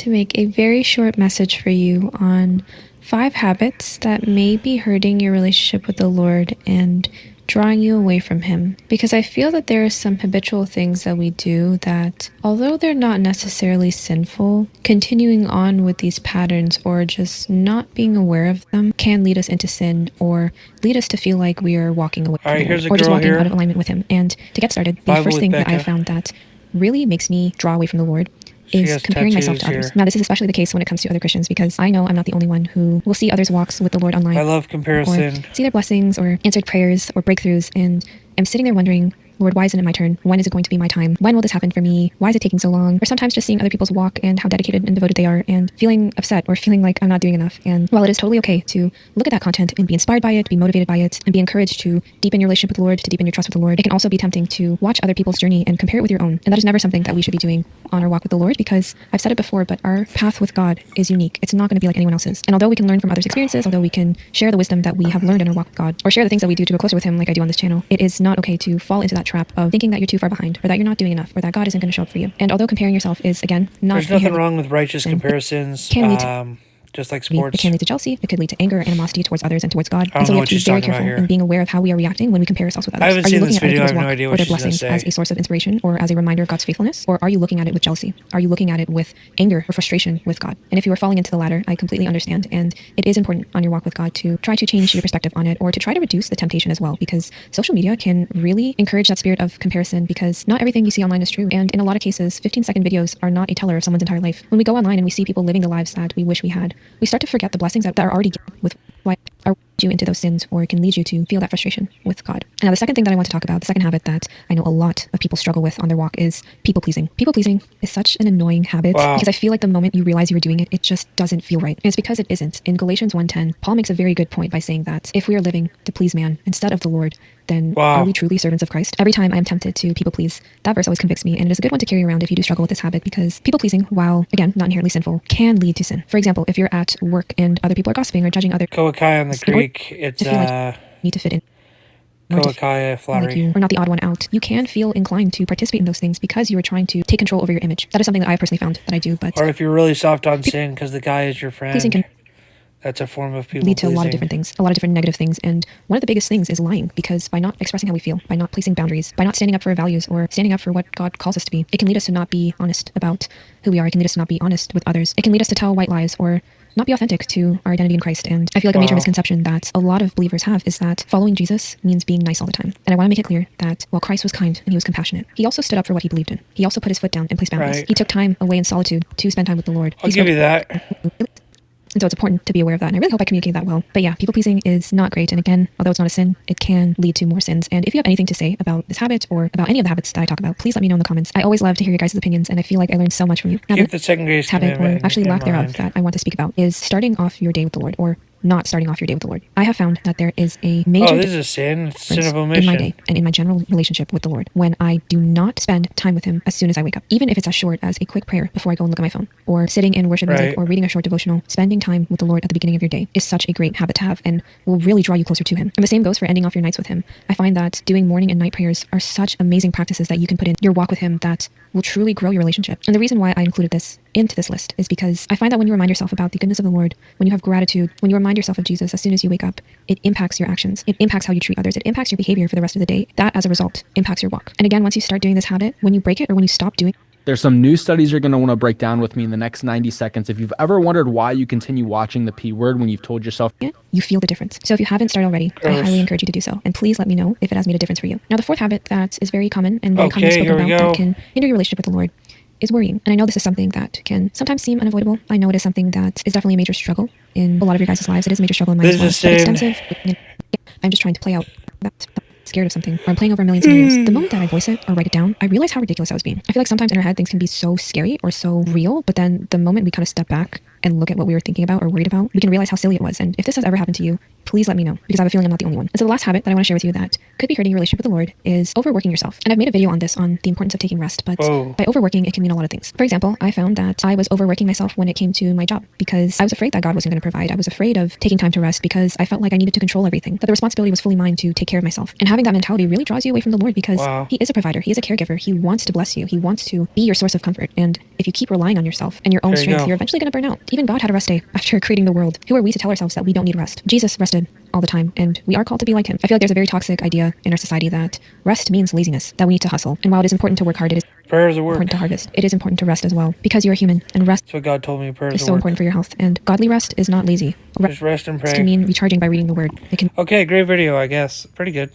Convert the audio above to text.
to make a very short message for you on 5 habits that may be hurting your relationship with the Lord and drawing you away from Him. Because I feel that there are some habitual things that we do that, although they're not necessarily sinful, continuing on with these patterns or just not being aware of them can lead us into sin or lead us to feel like we are walking away from Him or just walking out of alignment with Him. And to get started, the first thing that I found that really makes me draw away from the Lord is comparing myself to others. Now, this is especially the case when it comes to other Christians, because I know I'm not the only one who will see others' walks with the Lord online. I love comparison. Or see their blessings or answered prayers or breakthroughs, and I'm sitting there wondering, Lord, why isn't it my turn? When is it going to be my time? When will this happen for me? Why is it taking so long? Or sometimes just seeing other people's walk and how dedicated and devoted they are and feeling upset or feeling like I'm not doing enough. And while it is totally okay to look at that content and be inspired by it, be motivated by it, and be encouraged to deepen your relationship with the Lord, to deepen your trust with the Lord, it can also be tempting to watch other people's journey and compare it with your own. And that is never something that we should be doing on our walk with the Lord, because I've said it before, but our path with God is unique. It's not going to be like anyone else's. And although we can learn from others' experiences, although we can share the wisdom that we have learned in our walk with God, or share the things that we do to go closer with Him like I do on this channel, it is not okay to fall into that trap of thinking that you're too far behind, or that you're not doing enough, or that God isn't going to show up for you. And although comparing yourself is, again, not... There's nothing wrong with righteous comparisons, just like sports. It can lead to jealousy, it could lead to anger, animosity towards others and towards God. And so we have to be very careful in being aware of how we are reacting when we compare ourselves with others. I haven't seen this video, I have no idea what she's going to say. Or their blessings as a source of inspiration or as a reminder of God's faithfulness? Or are you looking at it with jealousy? Are you looking at it with anger or frustration with God? And if you are falling into the latter, I completely understand. And it is important on your walk with God to try to change your perspective on it, or to try to reduce the temptation as well, because social media can really encourage that spirit of comparison, because not everything you see online is true. And in a lot of cases, 15-second videos are not a teller of someone's entire life. When we go online and we see people living the lives that we wish we had, we start to forget the blessings that are already given with why are you into those sins, or it can lead you to feel that frustration with God. Now, the second thing that I want to talk about, the second habit that I know a lot of people struggle with on their walk, is people-pleasing. People-pleasing is such an annoying habit, because I feel like the moment you realize you were doing it, it just doesn't feel right. And it's because it isn't. In Galatians 1:10, Paul makes a very good point by saying that if we are living to please man instead of the Lord, then are we truly servants of Christ? Every time I am tempted to people-please, that verse always convicts me, and it is a good one to carry around if you do struggle with this habit, because people-pleasing, while, again, not inherently sinful, can lead to sin. For example, if you're at work and other people are gossiping or judging other... Koakai on the Greek, it's need to fit in. Koakai, flattery. Like you are not the odd one out. You can feel inclined to participate in those things because you are trying to take control over your image. That is something that I personally found that I do, but... Or if you're really soft on sin because the guy is your friend, that's a form of people lead to a lot of different things, a lot of different negative things. And one of the biggest things is lying, because by not expressing how we feel, by not placing boundaries, by not standing up for our values or standing up for what God calls us to be, it can lead us to not be honest about who we are. It can lead us to not be honest with others. It can lead us to tell white lies or not be authentic to our identity in Christ. And I feel like a major misconception that a lot of believers have is that following Jesus means being nice all the time. And I want to make it clear that while Christ was kind and He was compassionate, He also stood up for what He believed in. He also put His foot down and placed boundaries. He took time away in solitude to spend time with the Lord. I'll give you that. And so it's important to be aware of that, and I really hope I communicate that well. But yeah, people-pleasing is not great, and again, although it's not a sin, it can lead to more sins. And if you have anything to say about this habit or about any of the habits that I talk about, please let me know in the comments. I always love to hear your guys' opinions, and I feel like I learned so much from you. Now, the second greatest habit, or actually lack thereof, that I want to speak about is starting off your day with the Lord, or not starting off your day with the Lord. I have found that there is a major this is a sin. It's sin of omission. In my day and in my general relationship with the Lord when I do not spend time with Him as soon as I wake up. Even if it's as short as a quick prayer before I go and look at my phone, or sitting in worship music, or reading a short devotional, spending time with the Lord at the beginning of your day is such a great habit to have and will really draw you closer to Him. And the same goes for ending off your nights with Him. I find that doing morning and night prayers are such amazing practices that you can put in your walk with Him that will truly grow your relationship. And the reason why I included this into this list is because I find that when you remind yourself about the goodness of the Lord, when you have gratitude, when you remind yourself of Jesus as soon as you wake up, it impacts your actions. It impacts how you treat others. It impacts your behavior for the rest of the day. That, as a result, impacts your walk. And again, once you start doing this habit, when you break it or when you stop doing it, there's some new studies you're going to want to break down with me in the next 90 seconds. If you've ever wondered why you continue watching the P word when you've told yourself, you feel the difference. So if you haven't started already, I highly encourage you to do so. And please let me know if it has made a difference for you. Now, the fourth habit that is very common and very commonly spoken about that can hinder your relationship with the Lord is worrying. And I know this is something that can sometimes seem unavoidable. I know it is something that is definitely a major struggle in a lot of your guys' lives. It is a major struggle in mine as well. But extensive. I'm just trying to play out that scared of something, or I'm playing over a million scenarios. The moment that I voice it or write it down, I realize how ridiculous I was being. I feel like sometimes in our head things can be so scary or so real, but then the moment we kind of step back and look at what we were thinking about or worried about, we can realize how silly it was. And if this has ever happened to you, please let me know, because I have a feeling I'm not the only one. And so the last habit that I want to share with you that could be hurting your relationship with the Lord is overworking yourself. And I've made a video on this, on the importance of taking rest, but by overworking, it can mean a lot of things. For example, I found that I was overworking myself when it came to my job because I was afraid that God wasn't going to provide. I was afraid of taking time to rest because I felt like I needed to control everything, that the responsibility was fully mine to take care of myself. And having that mentality really draws you away from the Lord, because He is a provider. He is a caregiver. He wants to bless you. He wants to be your source of comfort. And if you keep relying on yourself and your own strength, you're eventually going to burn out. Even God had a rest day after creating the world. Who are we to tell ourselves that we don't need rest? Jesus rested all the time, and we are called to be like Him. I feel like there's a very toxic idea in our society that rest means laziness, that we need to hustle. And while it is important to work hard, it is important to harvest. It is important to rest as well, because you're human, and rest That's what God told me. Prayers is so important for your health. And godly rest is not lazy. Just rest and pray. Rest can mean recharging by reading the Word. It can Okay, great video, I guess. Pretty good.